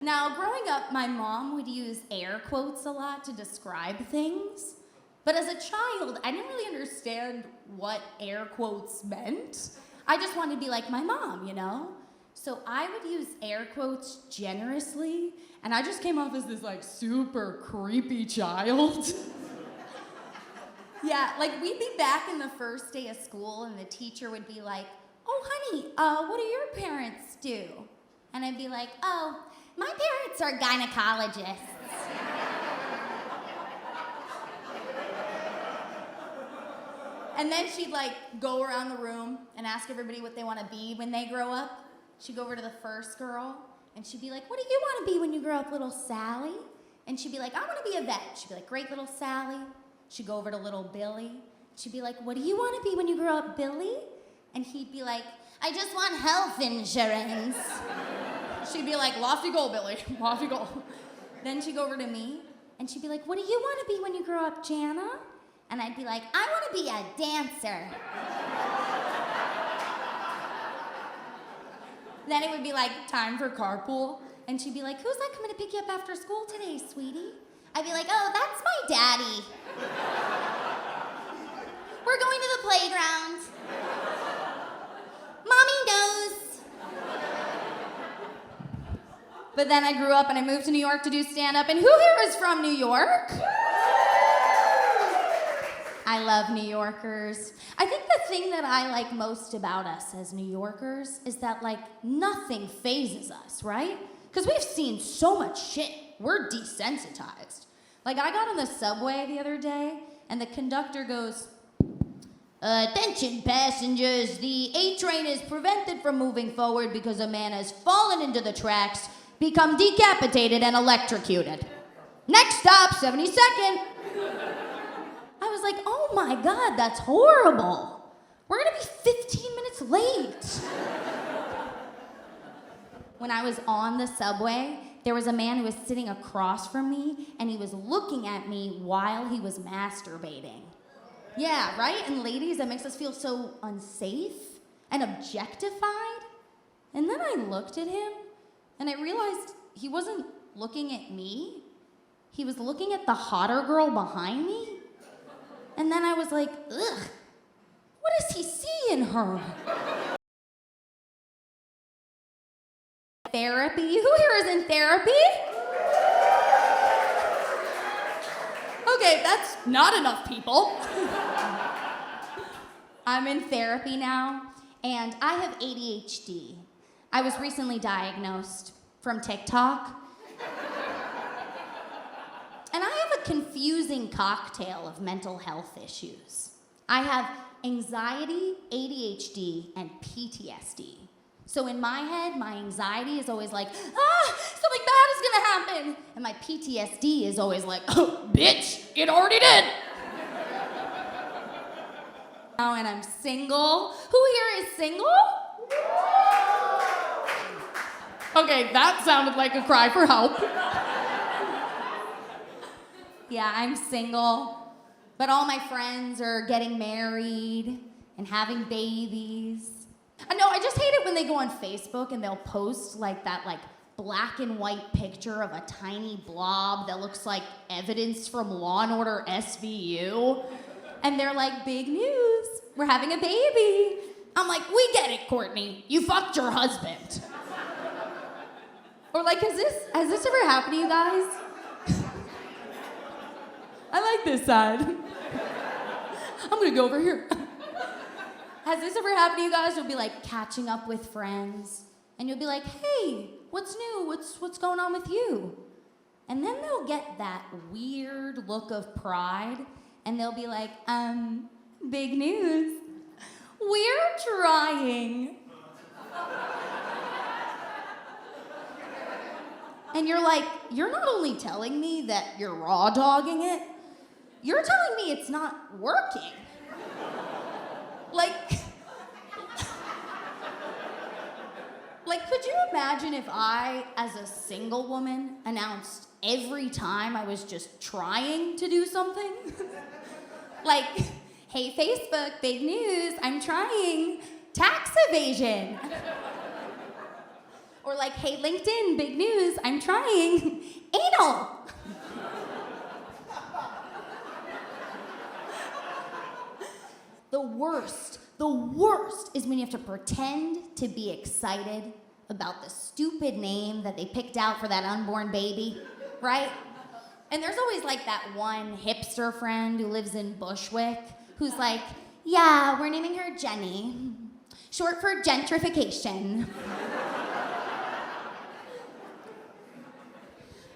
Now, growing up, my mom would use air quotes a lot to describe things. But as a child, I didn't really understand what air quotes meant. I just wanted to be like my mom, you know? So I would use air quotes generously, and I just came off as this like super creepy child. Yeah, like we'd be back in the first day of school and the teacher would be like, "Oh honey, what do your parents do?" And I'd be like, "Oh, my parents are gynecologists." And then she'd like go around the room and ask everybody what they want to be when they grow up. She'd go over to the first girl and she'd be like, "What do you want to be when you grow up, little Sally?" And she'd be like, "I want to be a vet." She'd be like, "Great, little Sally." She'd go over to little Billy. She'd be like, "What do you want to be when you grow up, Billy?" And he'd be like, "I just want health insurance." She'd be like, "Lofty goal, Billy, lofty goal." Then she'd go over to me and she'd be like, "What do you want to be when you grow up, Jana?" And I'd be like, "I want to be a dancer." Then it would be like time for carpool. And she'd be like, "Who's that coming to pick you up after school today, sweetie?" I'd be like, "Oh, that's my daddy. We're going to the playground. Mommy knows." But then I grew up and I moved to New York to do stand-up. And who here is from New York? I love New Yorkers. I think the thing that I like most about us as New Yorkers is that like nothing phases us, right? Because we've seen so much shit. We're desensitized. Like I got on the subway the other day and the conductor goes, "Attention passengers, the A train is prevented from moving forward because a man has fallen into the tracks, become decapitated and electrocuted. Next stop, 72nd. I was like, "Oh my God, that's horrible. We're gonna be 15 minutes late." When I was on the subway, there was a man who was sitting across from me and he was looking at me while he was masturbating. Yeah, right? And ladies, that makes us feel so unsafe and objectified. And then I looked at him and I realized he wasn't looking at me. He was looking at the hotter girl behind me. And then I was like, ugh, what does he see in her? Therapy? Who here is in therapy? Okay, that's not enough people. I'm in therapy now, and I have ADHD. I was recently diagnosed from TikTok. And I have a confusing cocktail of mental health issues. I have anxiety, ADHD, and PTSD. So in my head, my anxiety is always like, something bad is gonna happen. And my PTSD is always like, "Oh, bitch, it already did." Oh, and I'm single. Who here is single? Okay, that sounded like a cry for help. Yeah, I'm single, but all my friends are getting married and having babies. No, I just hate it when they go on Facebook and they'll post like that like black and white picture of a tiny blob that looks like evidence from Law and Order SVU. And they're like, "Big news, we're having a baby." I'm like, "We get it, Courtney. You fucked your husband." Or like, has this ever happened to you guys? I like this side. I'm gonna go over here. Has this ever happened to you guys? You'll be like catching up with friends and you'll be like, "Hey, what's new? What's going on with you?" And then they'll get that weird look of pride and they'll be like, "Big news. We're trying." And you're like, "You're not only telling me that you're raw dogging it, you're telling me it's not working." Like, could you imagine if I, as a single woman, announced every time I was just trying to do something? Like, "Hey, Facebook, big news, I'm trying tax evasion." Or like, hey, LinkedIn, big news, I'm trying. Anal. The worst is when you have to pretend to be excited about the stupid name that they picked out for that unborn baby, right? And there's always like that one hipster friend who lives in Bushwick who's like, yeah, we're naming her Jenny, short for gentrification.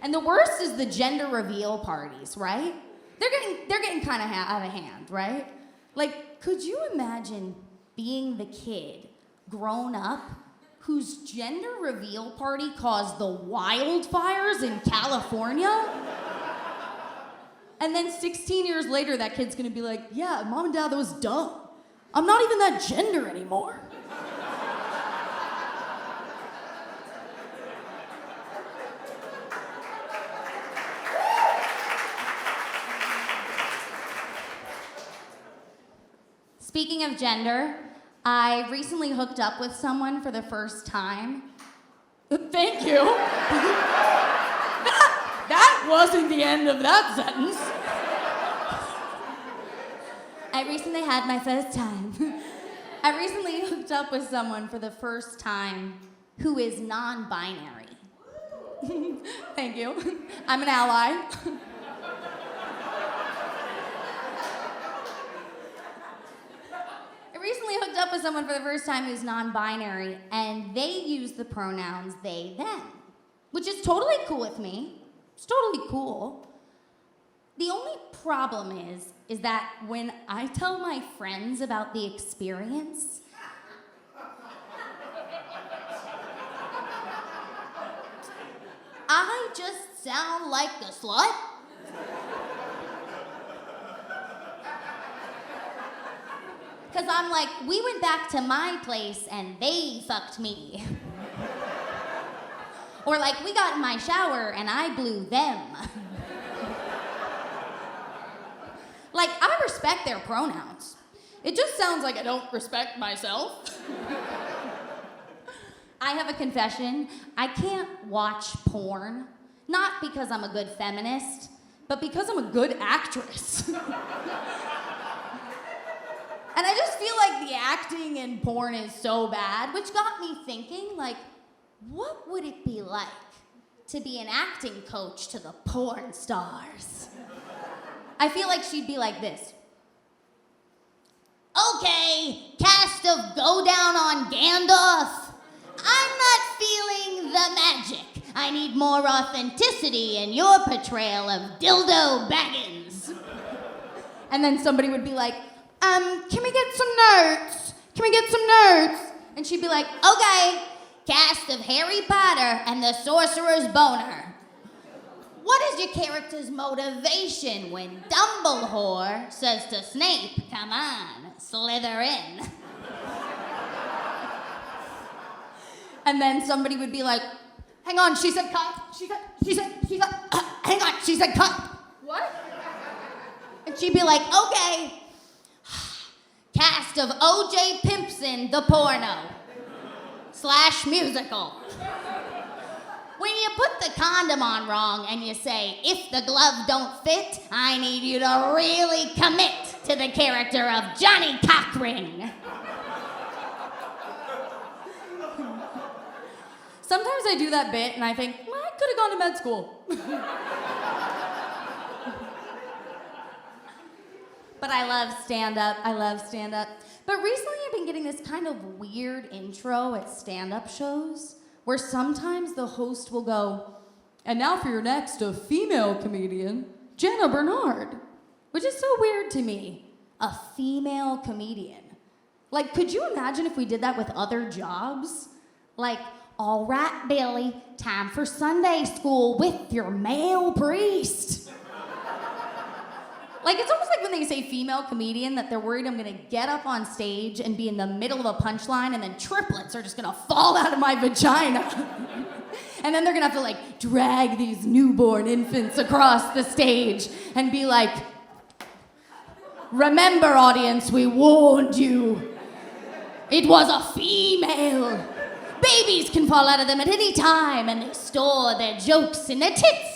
And the worst is the gender reveal parties, right? They're getting kind of out of hand, right? Like, could you imagine being the kid, grown up, whose gender reveal party caused the wildfires in California? And then 16 years later, that kid's gonna be like, yeah, mom and dad, that was dumb. I'm not even that gender anymore. Speaking of gender, I recently hooked up with someone for the first time. Thank you. That wasn't the end of that sentence. I recently had my first time. I recently hooked up with someone for the first time who is non-binary. Thank you. I'm an ally. Recently hooked up with someone for the first time who's non-binary, and they use the pronouns they, them, which is totally cool with me. It's totally cool. The only problem is that when I tell my friends about the experience, I just sound like the slut. Because I'm like, we went back to my place and they fucked me. Or like, we got in my shower and I blew them. Like, I respect their pronouns. It just sounds like I don't respect myself. I have a confession. I can't watch porn, not because I'm a good feminist, but because I'm a good actress. And I just feel like the acting in porn is so bad, which got me thinking, like, what would it be like to be an acting coach to the porn stars? I feel like she'd be like this. Okay, cast of Go Down on Gandalf. I'm not feeling the magic. I need more authenticity in your portrayal of Dildo Baggins. And then somebody would be like, can we get some notes? Can we get some notes? And she'd be like, okay, cast of Harry Potter and the Sorcerer's Boner. What is your character's motivation when Dumbledore says to Snape, come on, slither in? And then somebody would be like, hang on, she said cut. She said, hang on, she said cut. What? And she'd be like, okay. Cast of O.J. Pimpson, the porno / musical. When you put the condom on wrong and you say, if the glove don't fit, I need you to really commit to the character of Johnny Cockring. Sometimes I do that bit and I think, well, I could have gone to med school. But I love stand-up. But recently I've been getting this kind of weird intro at stand-up shows where sometimes the host will go, and now for your next female comedian, Jana Bernard, which is so weird to me. A female comedian. Like, could you imagine if we did that with other jobs? Like, all right, Billy, time for Sunday school with your male priest. Like, it's almost like when they say female comedian that they're worried I'm gonna get up on stage and be in the middle of a punchline and then triplets are just gonna fall out of my vagina. And then they're gonna have to, like, drag these newborn infants across the stage and be like, remember, audience, we warned you. It was a female. Babies can fall out of them at any time, and they store their jokes in their tits